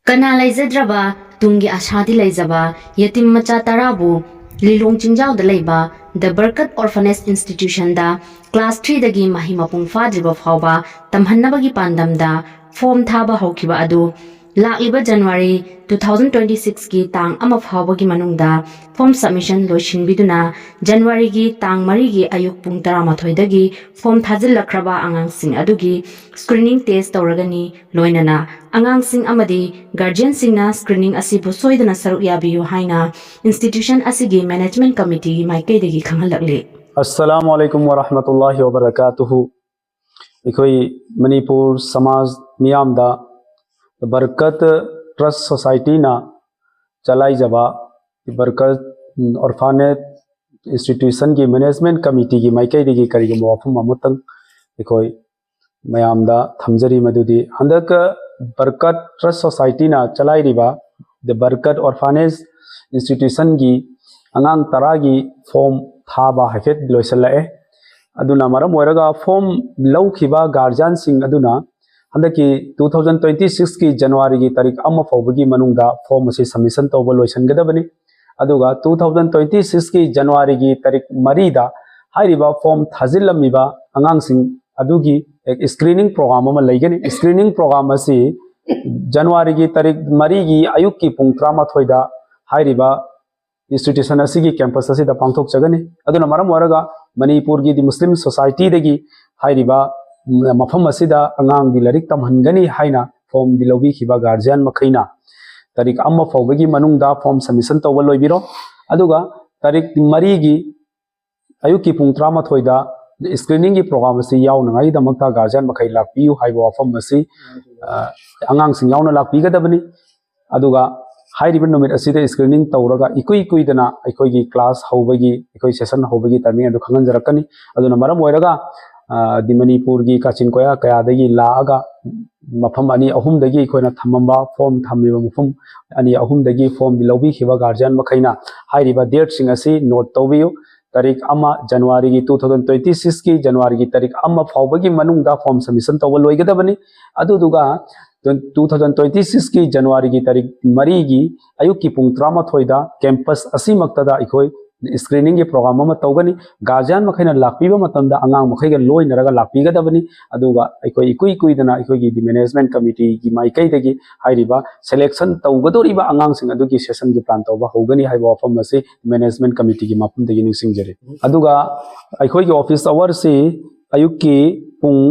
कना लैजद्रबा तुंगी आशादी लैजबा यतिम मचा तराबु लिलोंग चिंजाउदा लैबा द बरकत ऑर्फनेज इंस्टीट्यूशन दा क्लास 3 दगी मही मपुंग फाद्रिबा फावबा तमहन्नबगी पांदमदा फॉर्म थाबा हौखिबा अदु लाक्लिबा जनवरी 2026 की तांग अमा फावबगी मनुंगदा फॉर्म सबमिशन लोइसिनबिदुना जनवरी की तांग मरी की अयुक पुंग 13 दगी फॉर्म थाजिल्लख्रबा आंगांग सिंग अदुगी स्क्रीनिंग टेस्ट तौरगनी लोइनना आंगांग सिंग अमदी गार्जियन सिंगना स्क्रीनिंग असिबु सोइदना सरुक याबियु हाइना इंस्टीट्यूशन असिगी मैनेजमेंट कमिटी माइकेदगी खंगलकले। अस्सलामु अलैकुम वरहमतुल्लाहि वबरकातुहु। इकोई मणिपुर समाज मियामदा बरकत ट्रस्ट सोसाइटी ना चलाई जबा बरकत ऑर्फनेज इंस्टीट्यूशन की मैनेजमेंट कमिटी की माइकेदगी करीगम वाफम अमतंग इकोई मयामदा थमजरी मदुदी हंदक बरकत ट्रस्ट सोसाइटी ना चलाई रिबा द बरकत ऑर्फनेज इंस्टीट्यूशन की अंगांग तरा की फॉर्म थाबा हैफेट लोइसलाए अदुना मरम ओरगा फॉर्म लौखिबा गार्जियन सिंग अदुना हंदकी 2026 की जनवरी की तारीख अम फौबगी मनुंगदा फॉर्म से सबमिशन तौब लोइसनगदबनी अदुगा 2026 की जनवरी की तारीख मरीदा हाइरिबा फॉर्म थाजिलमिबा अंगांग सिंग अदुगी एक स्क्रीनिंग प्रोग्राम अमा लैगनी। स्क्रीनिंग प्रोग्राम असी जनवरी की तारीख मरी की अयुक की पुंग 13 हाइरिबा इंस्टीट्यूशन असिगी कैंपस असिदा पांगथोक जगनी अदुना मरम ओरगा मणिपुर की मुस्लिम सोसाइटी दगी हाइरिबा मफम असिदा अंगांग दी लरिक तमहनगनी हाइना फॉर्म दी लौबीखिबा गार्जियन मखैना तारीख अम्म फौबगी मनुंगदा फॉर्म सबमिशन तौब लोइबिरो अदुगा तारीख मरी की अयुक की पुंग 13 दा स्क्रीनिंग की प्रोग्राम असी यावनगाई दमकता गार्जियन मखै लाक्पियु हाइबा वाफम असी अंगांग सिंग यावना लाक्पिगदबनी अदुगा हाइरिबन नुमित असिदा स्क्रीनिंग तौरगा इकुई कुइदना अखोई क्लास हौबगी अखोई सेशन हौबगी टाइमिंग अदु खंगनजरकनी अदुना मरम ओइरगा दि मणिपुर की काचिन कोया कयादगी लागा मफम अनि अहुमदगी अखोइना थमंबा फॉर्म थमिबा मफम अनि अहुमदगी फॉर्म दिलौबी खिबा गार्जियन मखैना हाइरिबा डेट सिंग असी नोट तौबियो तारीख अमा जनवरी की 2026 की जनवरी की तारीख अमा फावबगी मनुंगदा फॉर्म सबमिशन तौब लोइगदबनी अदुदुगा 2026 की जनवरी की तारीख मरी की अयुक की पुंग 13 कैंपस असीमक्तदा अखोई स्क्रीनिंग के प्रोग्राम अमा तौगनी गार्जियन मखैना लाक्पीबा मतमदा अंगांग मखैगा लोइनरगा लाक्पीगदबनी अदुगा अखोई इकुई कुइदना अखोई दी मैनेजमेंट कमिटी की माइकैदगी हाइरिबा सिलेक्शन तौगदोरिबा अंगांग सिंग अदुगी सेशन की प्लान तौबा होगनी हाइबा वाफम असे मैनेजमेंट कमिटी की माफमदगी निसिंगजरे अदुगा अखोई की ऑफिस आवर से अयुक की पुंग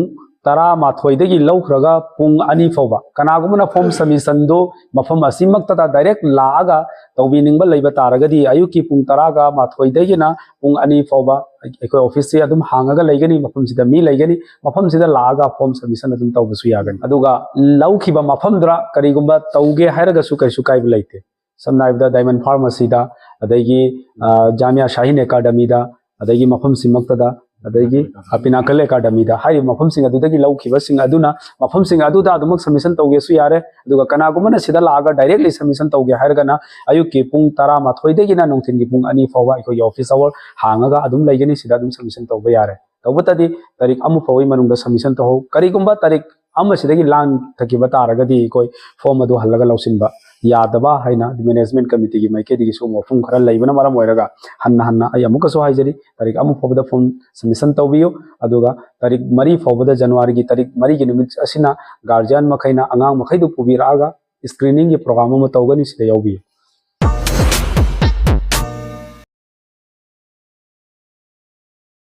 13 लौख्रगा पुंग अनि फौबा कनागुमना फॉर्म सबमिशन दो मफम असिमक्तदा डायरेक्ट लागा तौबिनिंगबा लैबा तारगदी अयुक की पुंग 13 पुंग अनि फौबा अखोई ऑफिस से अदुम हांगागा लैगनी मफम सिदा मी लैगनी मफम सिदा लागा फॉर्म सबमिशन अदुम तौबसु यागनी अदुगा लौखिबा मफम द्रा करिगुमबा तौगे हायरगसु कैसु काइब लैते समनाइबदा डायमंड फार्मेसी दा अदैगी जामिया शाहीन एकेडमी दा अदैगी मफम सिमक्तदा अदैगी पिनाकल एकेडमी दा हाइ मफम सिंग अदुदगी लौखिबा सिंग अदुना मफम सिंग अदुदा अदुमक सबमिशन तौगेसु यारे अदुगा कनागुमना सिदा लागा डायरेक्टली सबमिशन तौगे हायरगना अयुक की पुंग 13 दगिना नोंथिन की पुंग अनि फौबा अखोई ऑफिस आवर हांगागा अदुम लैगनी सिदा अदुम सबमिशन तौबा यारे तौबतदी तारीख अमु फौई मनुंग सबमिशन तौ करिगुम्बा तारीख अम सिदगी लान थकिबा तारगदी कोई फॉर्म अदु हल्लगा लौसिनबा यादबा हाइना मैनेजमेंट कमिटी की माइकेदगी सो मफुम खरा लैबना मरम ओइरगा हन्ना हन्ना अय अमुकसो हाइजरी तारीख अमु फौबदा फॉर्म सबमिशन तौबियो अदुगा तारीख मरी फौबदा जनवरी की तारीख मरी की निमित असिना गार्जियन मखैना अंगांग मखैदु पुबिरागा स्क्रीनिंग की प्रोग्राम अमा तौगनी सिदा याउबी।